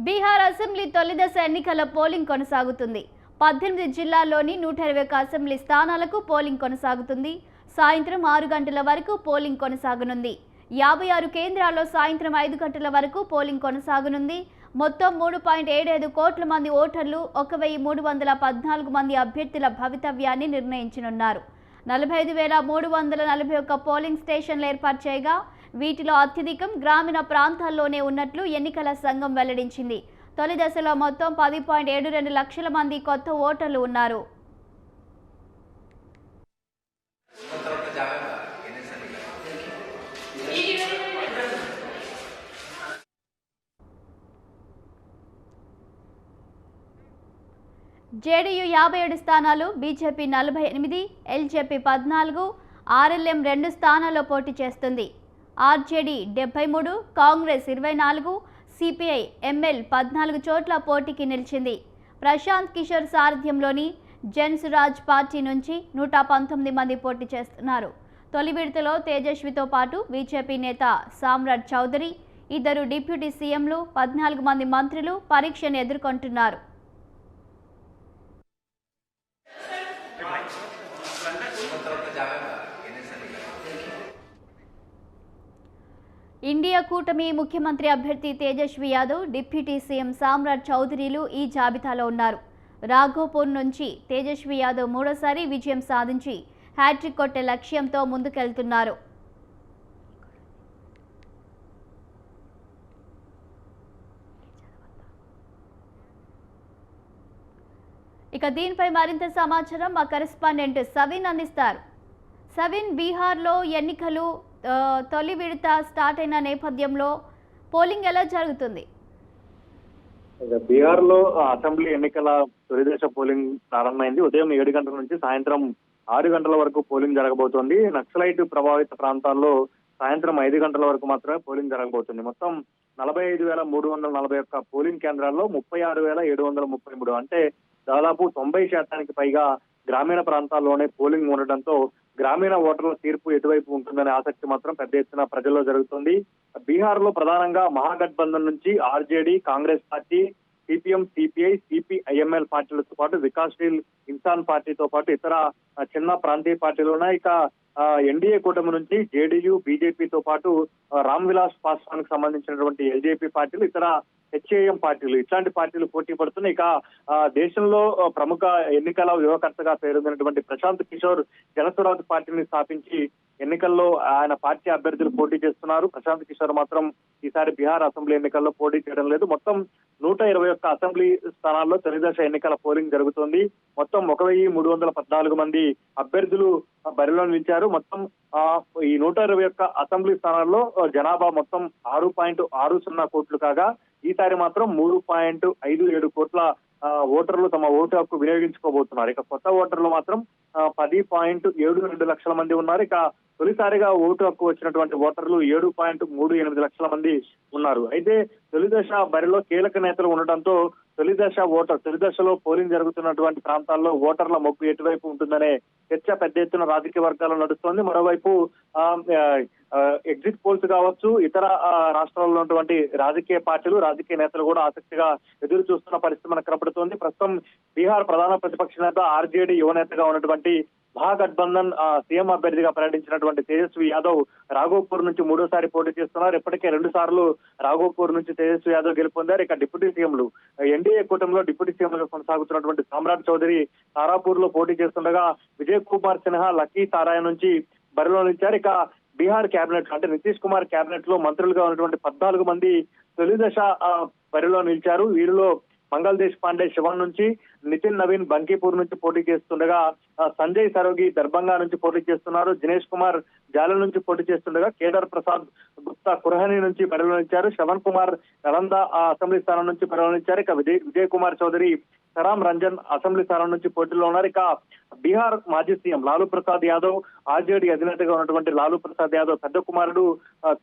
Bihar assembly తొలి దశ ఎన్నికల పోలింగ్ కొనసాగుతుంది. 18 జిల్లాల్లోని 121 అసెంబ్లీ స్థానాలకు పోలింగ్ కొనసాగుతుంది. సాయంత్రం 6 గంటల వరకు పోలింగ్ కొనసాగనుంది. 56 కేంద్రాల్లో సాయంత్రం 5 గంటల వరకు పోలింగ్ కొనసాగనుంది. మొత్తం 3.75 కోట్ల మంది ఓటర్లు 1314 మంది అభ్యర్థుల భవితవ్యాన్ని నిర్ణయించనున్నారు. 45,341 పోలింగ్ స్టేషన్లు ఏర్పాటు చేయగా వీటిలో అత్యధికం గ్రామీణ ప్రాంతాల్లోనే ఉన్నట్లు ఎన్నికల సంఘం వెల్లడించింది. తొలి దశలో మొత్తం 10.72 లక్షల మంది కొత్త ఓటర్లు ఉన్నారు. జేడీయూ 57 స్థానాలు, బీజేపీ 48, ఎల్జేపీ 14, ఆర్ఎల్ఎం 2 స్థానాల్లో పోటీ చేస్తుంది. ఆర్జేడీ 73, కాంగ్రెస్ 24, సిపిఐ ఎంఎల్ 14 చోట్ల పోటీకి నిలిచింది. ప్రశాంత్ కిషోర్ సారథ్యంలోని జన్సురాజ్ పార్టీ నుంచి 119 మంది పోటీ చేస్తున్నారు. తొలి విడతలో తేజస్వితో పాటు బీజేపీ నేత సామ్రాట్ చౌదరి, 2 డిప్యూటీ సీఎంలు, 14 మంది మంత్రులు పరీక్షను ఎదుర్కొంటున్నారు. ఇండియా కూటమి ముఖ్యమంత్రి అభ్యర్థి తేజస్వి యాదవ్, డిప్యూటీ సీఎం సామ్రాట్ చౌదరిలు ఈ జాబితాలో ఉన్నారు. రాఘోపూర్ నుంచి తేజస్వి యాదవ్ మూడోసారి విజయం సాధించి హ్యాట్రిక్ కొట్టే లక్ష్యంతో ముందుకెళ్తున్నారు. ఇక దీనిపై మరింత సమాచారం మా కరెస్పాండెంట్ సవిన్ అందిస్తారు. సవిన్, బీహార్లో ఎన్నికలు తొలి విడత స్టార్ట్ అయిన నేపథ్యంలో పోలింగ్ ఎలా జరుగుతుంది? బీహార్ లో అసెంబ్లీ ఎన్నికల తొలి దశ పోలింగ్ ప్రారంభమైంది. ఉదయం 7 గంటల నుంచి సాయంత్రం 6 గంటల వరకు పోలింగ్ జరగబోతోంది. నక్సలైట్ ప్రభావిత ప్రాంతాల్లో సాయంత్రం 5 గంటల వరకు మాత్రమే పోలింగ్ జరగబోతుంది. మొత్తం 45,341 పోలింగ్ కేంద్రాల్లో 36,733 అంటే దాదాపు 90% పైగా గ్రామీణ ప్రాంతాల్లోనే పోలింగ్ ఉండడంతో గ్రామీణ ఓటర్ల తీర్పు ఎటువైపు ఉంటుందనే ఆసక్తి మాత్రం పెద్ద ఎత్తున ప్రజల్లో జరుగుతుంది. బీహార్ లో ప్రధానంగా మహాగఠబంధన్ నుంచి RJD, Congress party, CPM, CPI, CPIML పార్టీలతో పాటు వికాస్శీల్ ఇన్సాన్ పార్టీతో పాటు ఇతర చిన్న ప్రాంతీయ పార్టీలు ఉన్నాయి. ఇక ఎన్డీఏ కూటమి నుంచి జేడీయూ, బీజేపీతో పాటు రామ్ విలాస్ పాస్వాన్ కు సంబంధించినటువంటి ఎల్జేపీ పార్టీలు, ఇతర హెచ్ఏఎం పార్టీలు, ఇట్లాంటి పార్టీలు పోటీ పడుతున్నాయి. ఇక దేశంలో ప్రముఖ ఎన్నికల యువకర్తగా పేరొందినటువంటి ప్రశాంత్ కిషోర్ జనసురాజ్ పార్టీని స్థాపించి ఎన్నికల్లో ఆయన పార్టీ అభ్యర్థులు పోటీ చేస్తున్నారు. ప్రశాంత్ కిషోర్ మాత్రం ఈసారి బీహార్ అసెంబ్లీ ఎన్నికల్లో పోటీ చేయడం లేదు. మొత్తం 121 అసెంబ్లీ స్థానాల్లో తొలి దశ ఎన్నికల పోలింగ్ జరుగుతోంది. మొత్తం 1,314 మంది అభ్యర్థులు బరిలో నిలిచారు. మొత్తం ఈ 121 అసెంబ్లీ స్థానాల్లో జనాభా మొత్తం 6.60 కోట్లు కాగా ఈసారి మాత్రం 3.57 కోట్ల ఓటర్లు తమ ఓటు హక్కు వినియోగించుకోబోతున్నారు. ఇక కొత్త ఓటర్లు మాత్రం 10.72 లక్షల మంది ఉన్నారు. ఇక తొలిసారిగా ఓటు హక్కు వచ్చినటువంటి ఓటర్లు 7.38 లక్షల మంది ఉన్నారు. అయితే తొలి దశ బరిలో కీలక నేతలు ఉండటంతో తొలి దశలో పోలింగ్ జరుగుతున్నటువంటి ప్రాంతాల్లో ఓటర్ల మొగ్గు ఎటువైపు ఉంటుందనే చర్చ పెద్ద ఎత్తున రాజకీయ వర్గాల్లో నడుస్తోంది. మరోవైపు ఎగ్జిట్ పోల్స్ కావచ్చు, ఇతర రాష్ట్రాల్లో ఉన్నటువంటి రాజకీయ పార్టీలు, రాజకీయ నేతలు కూడా ఆసక్తిగా ఎదురు చూస్తున్న పరిస్థితి మనకు కనపడుతోంది. ప్రస్తుతం బీహార్ ప్రధాన ప్రతిపక్ష నేత ఆర్జేడీ యువనేతగా ఉన్నటువంటి మహాగఠబంధన్ సీఎం అభ్యర్థిగా ప్రకటించినటువంటి తేజస్వి యాదవ్ రాఘోపూర్ నుంచి మూడోసారి పోటీ చేస్తున్నారు. ఇప్పటికే 2 సార్లు రాఘోపూర్ నుంచి తేజస్వి యాదవ్ గెలుపొందారు. ఇక డిప్యూటీ సీఎంలు ఎన్డీఏ కూటమిలో డిప్యూటీ సీఎంలుగా కొనసాగుతున్నటువంటి సామ్రాట్ చౌదరి తారాపూర్ లో పోటీ చేస్తుండగా విజయ్ కుమార్ సిన్హా లక్కీ సారాయ్ నుంచి బరిలో నిలిచారు. ఇక బీహార్ కేబినెట్ అంటే నితీష్ కుమార్ కేబినెట్ లో మంత్రులుగా ఉన్నటువంటి 14 మంది తొలి దశ బరిలో నిలిచారు. వీరిలో మంగళ్ దేశ్ పాండే శివన్ నుంచి, నితిన్ నవీన్ బంకీపూర్ నుంచి పోటీ చేస్తుండగా సంజయ్ సరోగి దర్భంగా నుంచి పోటీ చేస్తున్నారు. దినేష్ కుమార్ జాల నుంచి పోటీ చేస్తుండగా కేదార్ ప్రసాద్ గుప్తా కురహని నుంచి బరిలో నిలిచారు. శ్రవణ్ కుమార్ నలంద అసెంబ్లీ స్థానం నుంచి బరిలో నిలిచారు. ఇక విజయ్ కుమార్ చౌదరి సరామ్ రంజన్ అసెంబ్లీ స్థానం నుంచి పోటీలో ఉన్నారు. ఇక బీహార్ మాజీ సీఎం లాలూ ప్రసాద్ యాదవ్, ఆర్జేడీ అధినేతగా ఉన్నటువంటి లాలూ ప్రసాద్ యాదవ్ పెద్ద కుమారుడు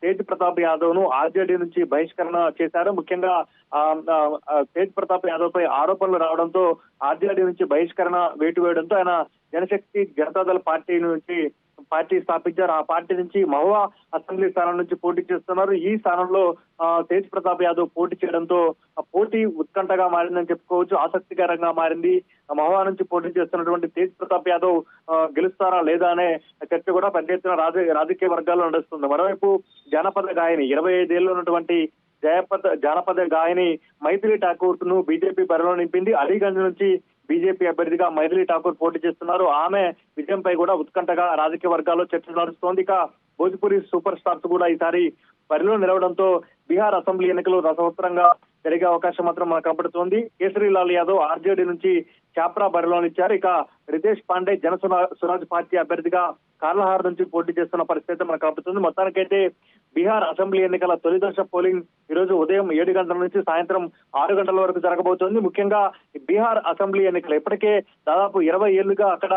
తేజ్ ప్రతాప్ యాదవ్ ను ఆర్జేడీ నుంచి బహిష్కరణ చేశారు. ముఖ్యంగా తేజ్ ప్రతాప్ యాదవ్ పై ఆరోపణలు రావడంతో ఆర్జేడీ నుంచి బహిష్కరణ వేటు వేయడంతో ఆయన జనశక్తి జనతాదళ పార్టీ నుంచి పార్టీ స్థాపించారు. ఆ పార్టీ నుంచి మహువా అసెంబ్లీ స్థానం నుంచి పోటీ చేస్తున్నారు. ఈ స్థానంలో తేజ్ ప్రతాప్ యాదవ్ పోటీ చేయడంతో ఆ పోటీ ఉత్కంఠగా మారిందని చెప్పుకోవచ్చు. ఆసక్తికరంగా మారింది. మహువా నుంచి పోటీ చేస్తున్నటువంటి తేజ్ ప్రతాప్ యాదవ్ గెలుస్తారా లేదా అనే చర్చ కూడా పెద్ద ఎత్తున రాజకీయ వర్గాల్లో నడుస్తుంది. మరోవైపు జానపద గాయని 25 ఏళ్ళు ఉన్నటువంటి జానపద గాయని మైథిలి ఠాకూర్ ను బీజేపీ బరిలో నింపింది. అలీగంజ్ నుంచి బీజేపీ అభ్యర్థిగా మైథిలి ఠాకూర్ పోటీ చేస్తున్నారు. ఆమె విజయంపై కూడా ఉత్కంఠగా రాజకీయ వర్గాల్లో చర్చ నడుస్తోంది. ఇక భోజ్పురి సూపర్ స్టార్స్ కూడా ఈసారి బరిలో నిలవడంతో బీహార్ అసెంబ్లీ ఎన్నికలు రసవత్తరంగా జరిగే అవకాశం మాత్రం మనకు కనబడుతోంది. కేసరీలాల్ యాదవ్ ఆర్జేడీ నుంచి చాప్రా బరిలోనిచ్చారు. ఇక రితేష్ పాండే స్వరాజ్ పార్టీ అభ్యర్థిగా కార్లహార్ నుంచి పోటీ చేస్తున్న పరిస్థితి మనకు కనబడుతుంది. మొత్తానికైతే బీహార్ అసెంబ్లీ ఎన్నికల తొలి దశ పోలింగ్ ఈ రోజు ఉదయం 7 గంటల నుంచి సాయంత్రం 6 గంటల వరకు జరగబోతోంది. ముఖ్యంగా బీహార్ అసెంబ్లీ ఎన్నికలు ఇప్పటికే దాదాపు 20 ఏళ్లుగా అక్కడ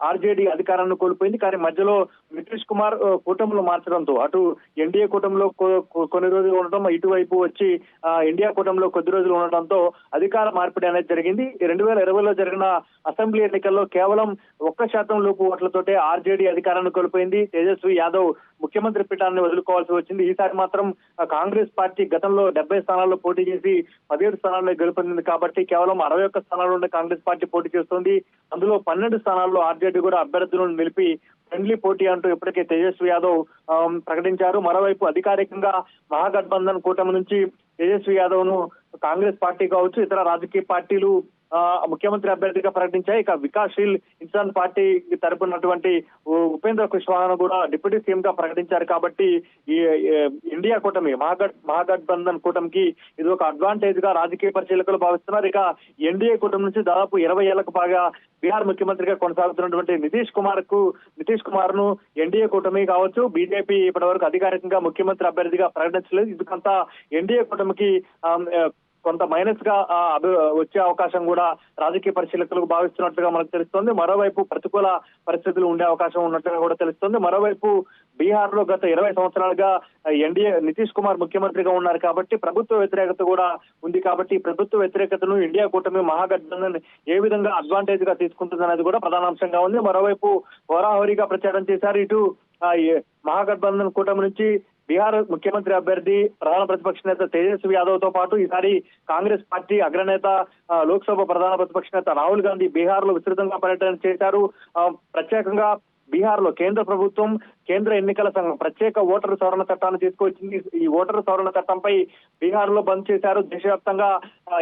ఆర్జేడీ అధికారాన్ని కోల్పోయింది. కానీ మధ్యలో నితీష్ కుమార్ కూటమిలో మార్చడంతో అటు ఎన్డీఏ కూటమిలో కొన్ని రోజులు ఉండటం, ఇటువైపు వచ్చి ఇండియా కూటమిలో కొద్ది రోజులు ఉండటంతో అధికార మార్పిడి అనేది జరిగింది. 2020లో జరిగిన అసెంబ్లీ ఎన్నికల్లో కేవలం 1% లోపు ఓట్లతోటే ఆర్జేడీ అధికారాన్ని కోల్పోయింది. తేజస్వి యాదవ్ ముఖ్యమంత్రి పీఠాన్ని వదులుకోవాల్సి వచ్చింది. ఈసారి మాత్రం కాంగ్రెస్ పార్టీ గతంలో 70 స్థానాల్లో పోటీ చేసి 17 స్థానాల్లో గెలుపొందింది కాబట్టి కేవలం 61 స్థానాల్లోనే కాంగ్రెస్ పార్టీ పోటీ చేస్తోంది. అందులో 12 స్థానాల్లో ఆర్జేడీ కూడా అభ్యర్థులను నిలిపి ఫ్రెండ్లీ పోటీ అంటూ ఇప్పటికే తేజస్వి యాదవ్ ప్రకటించారు. మరోవైపు అధికారికంగా మహాగఠబంధన్ కూటమి నుంచి తేజస్వి యాదవ్ ను కాంగ్రెస్ పార్టీ కావచ్చు, ఇతర రాజకీయ పార్టీలు ముఖ్యమంత్రి అభ్యర్థిగా ప్రకటించాయి. ఇక వికాస్శీల్ ఇన్సాన్ పార్టీ తరపునటువంటి ఉపేంద్ర కుష్వాహాను కూడా డిప్యూటీ సీఎం గా ప్రకటించారు. కాబట్టి ఈ ఇండియా కూటమి మహాగఠబంధన్ కూటమికి ఇది ఒక అడ్వాంటేజ్ గా రాజకీయ పరిశీలకులు భావిస్తున్నారు. ఇక ఎన్డీఏ కూటమి నుంచి దాదాపు 20 ఏళ్లకు బాగా బీహార్ ముఖ్యమంత్రిగా కొనసాగుతున్నటువంటి నితీష్ కుమార్ ను ఎన్డీఏ కూటమి కావచ్చు, బీజేపీ ఇప్పటివరకు అధికారికంగా ముఖ్యమంత్రి అభ్యర్థిగా ప్రకటించలేదు. ఇదికంతా ఎన్డీఏ కూటమికి కొంత మైనస్ గా వచ్చే అవకాశం కూడా రాజకీయ పరిశీలకులకు భావిస్తున్నట్లుగా మనకు తెలుస్తోంది. మరోవైపు ప్రతికూల పరిస్థితులు ఉండే అవకాశం ఉన్నట్టుగా కూడా తెలుస్తోంది. మరోవైపు బీహార్ లో గత 20 సంవత్సరాలుగా ఎన్డీఏ నితీష్ కుమార్ ముఖ్యమంత్రిగా ఉన్నారు కాబట్టి ప్రభుత్వ వ్యతిరేకత కూడా ఉంది. కాబట్టి ప్రభుత్వ వ్యతిరేకతను ఇండియా కూటమి మహాగఠబంధన్ ఏ విధంగా అడ్వాంటేజ్ గా తీసుకుంటుంది అనేది కూడా ప్రధానాంశంగా ఉంది. మరోవైపు హోరాహోరీగా ప్రచారం చేశారు. ఇటు మహాగఠబంధన్ కూటమి నుంచి బీహార్ ముఖ్యమంత్రి అభ్యర్థి ప్రధాన ప్రతిపక్ష నేత తేజస్వి యాదవ్ తో పాటు ఈసారి కాంగ్రెస్ పార్టీ అగ్రనేత లోక్సభ ప్రధాన ప్రతిపక్ష నేత రాహుల్ గాంధీ బీహార్ లో విస్తృతంగా పర్యటన చేశారు. ప్రత్యేకంగా బీహార్ లో కేంద్ర ప్రభుత్వం, కేంద్ర ఎన్నికల సంఘం ప్రత్యేక ఓటరు సవరణ చట్టాన్ని తీసుకొచ్చింది. ఈ ఓటరు సవరణ చట్టంపై బీహార్ లో బంద్ చేశారు. దేశవ్యాప్తంగా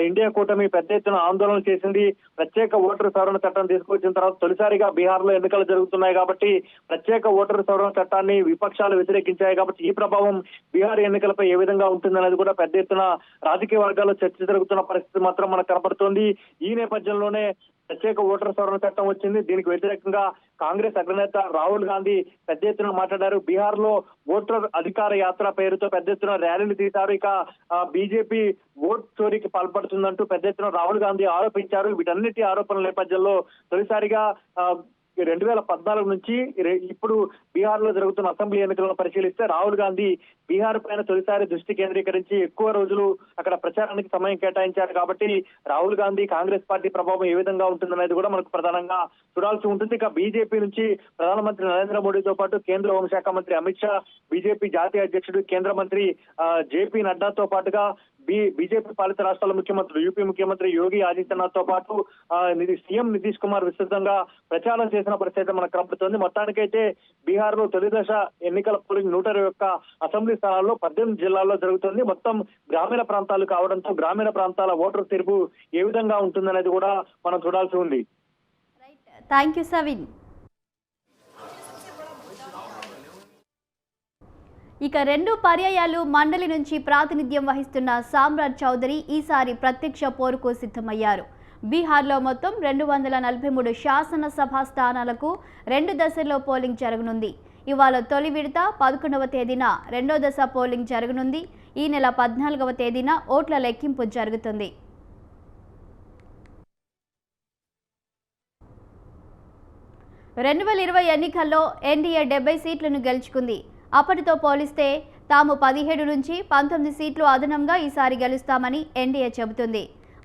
ఇండియా కూటమి పెద్ద ఎత్తున ఆందోళన చేసింది. ప్రత్యేక ఓటరు సవరణ చట్టం తీసుకొచ్చిన తర్వాత తొలిసారిగా బీహార్ లో ఎన్నికలు జరుగుతున్నాయి కాబట్టి ప్రత్యేక ఓటరు సవరణ చట్టాన్ని విపక్షాలు వ్యతిరేకించాయి. కాబట్టి ఈ ప్రభావం బీహార్ ఎన్నికలపై ఏ విధంగా ఉంటుందనేది కూడా పెద్ద ఎత్తున రాజకీయ వర్గాల్లో చర్చ జరుగుతున్న పరిస్థితి మాత్రం మనకు కనపడుతోంది. ఈ నేపథ్యంలోనే ప్రత్యేక ఓటర్ సవరణ చట్టం వచ్చింది. దీనికి వ్యతిరేకంగా కాంగ్రెస్ అగ్రనేత రాహుల్ గాంధీ పెద్ద ఎత్తున మాట్లాడారు. బీహార్ లో ఓటర్ అధికార యాత్ర పేరుతో పెద్ద ఎత్తున ర్యాలీలు తీశారు. ఇక బీజేపీ ఓట్ చోరీకి పాల్పడుతుందంటూ పెద్ద ఎత్తున రాహుల్ గాంధీ ఆరోపించారు. వీటన్నిటి ఆరోపణల నేపథ్యంలో తొలిసారిగా 2014 నుంచి ఇప్పుడు బీహార్ లో జరుగుతున్న అసెంబ్లీ ఎన్నికలను పరిశీలిస్తే రాహుల్ గాంధీ బీహార్ పైన తొలిసారి దృష్టి కేంద్రీకరించి ఎక్కువ రోజులు అక్కడ ప్రచారానికి సమయం కేటాయించారు. కాబట్టి రాహుల్ గాంధీ కాంగ్రెస్ పార్టీ ప్రభావం ఏ విధంగా ఉంటుందనేది కూడా మనకు ప్రధానంగా చూడాల్సి ఉంటుంది. ఇక బీజేపీ నుంచి ప్రధానమంత్రి నరేంద్ర మోడీతో పాటు కేంద్ర హోంశాఖ మంత్రి అమిత్ షా, బీజేపీ జాతీయ అధ్యక్షుడు కేంద్ర మంత్రి జేపీ నడ్డాతో పాటుగా బీజేపీ పాలిత రాష్ట్రాల ముఖ్యమంత్రులు యూపీ ముఖ్యమంత్రి యోగి ఆదిత్యనాథ్ తో పాటు సీఎం నితీష్ కుమార్ విస్తృతంగా ప్రచారం చేసిన పరిస్థితి మనకు కనబడుతోంది. మొత్తానికైతే బీహార్ లో తొలి దశ ఎన్నికల పోలింగ్ 121 అసెంబ్లీ స్థానాల్లో 18 జిల్లాల్లో జరుగుతుంది. మొత్తం గ్రామీణ ప్రాంతాలు కావడంతో గ్రామీణ ప్రాంతాల ఓటర్ తీర్పు ఏ విధంగా ఉంటుందనేది కూడా మనం చూడాల్సి ఉంది. Thank you సవిన్. ఇక 2 పర్యాయాలు మండలి నుంచి ప్రాతినిధ్యం వహిస్తున్న సామ్రాట్ చౌదరి ఈసారి ప్రత్యక్ష పోరుకు సిద్ధమయ్యారు. బీహార్లో మొత్తం 243 శాసనసభ స్థానాలకు 2 దశల్లో పోలింగ్ జరగనుంది. ఇవాళ తొలి విడత 11వ తేదీన, రెండో దశ పోలింగ్ జరగనుంది. ఈ నెల 14వ తేదీన ఓట్ల లెక్కింపు జరుగుతుంది. ఎన్నికల్లో ఎన్డీఏ 70 సీట్లను గెలుచుకుంది. అప్పటితో పోలిస్తే తాము 17 నుంచి 19 సీట్లు అదనంగా ఈసారి గెలుస్తామని ఎన్డీఏ చెబుతుంది.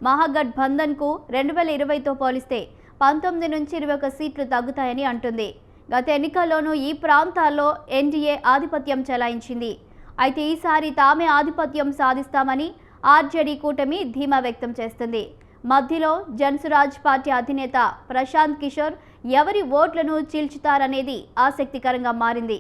మహాగఠబంధన్కు 2020తో పోలిస్తే 19 నుంచి 21 సీట్లు తగ్గుతాయని అంటుంది. గత ఎన్నికల్లోనూ ఈ ప్రాంతాల్లో ఎన్డీఏ ఆధిపత్యం చెలాయించింది. అయితే ఈసారి తామే ఆధిపత్యం సాధిస్తామని ఆర్జేడీ కూటమి ధీమా వ్యక్తం చేస్తుంది. మధ్యలో జన్సురాజ్ పార్టీ అధినేత ప్రశాంత్ కిషోర్ ఎవరి ఓట్లను చీల్చుతారనేది ఆసక్తికరంగా మారింది.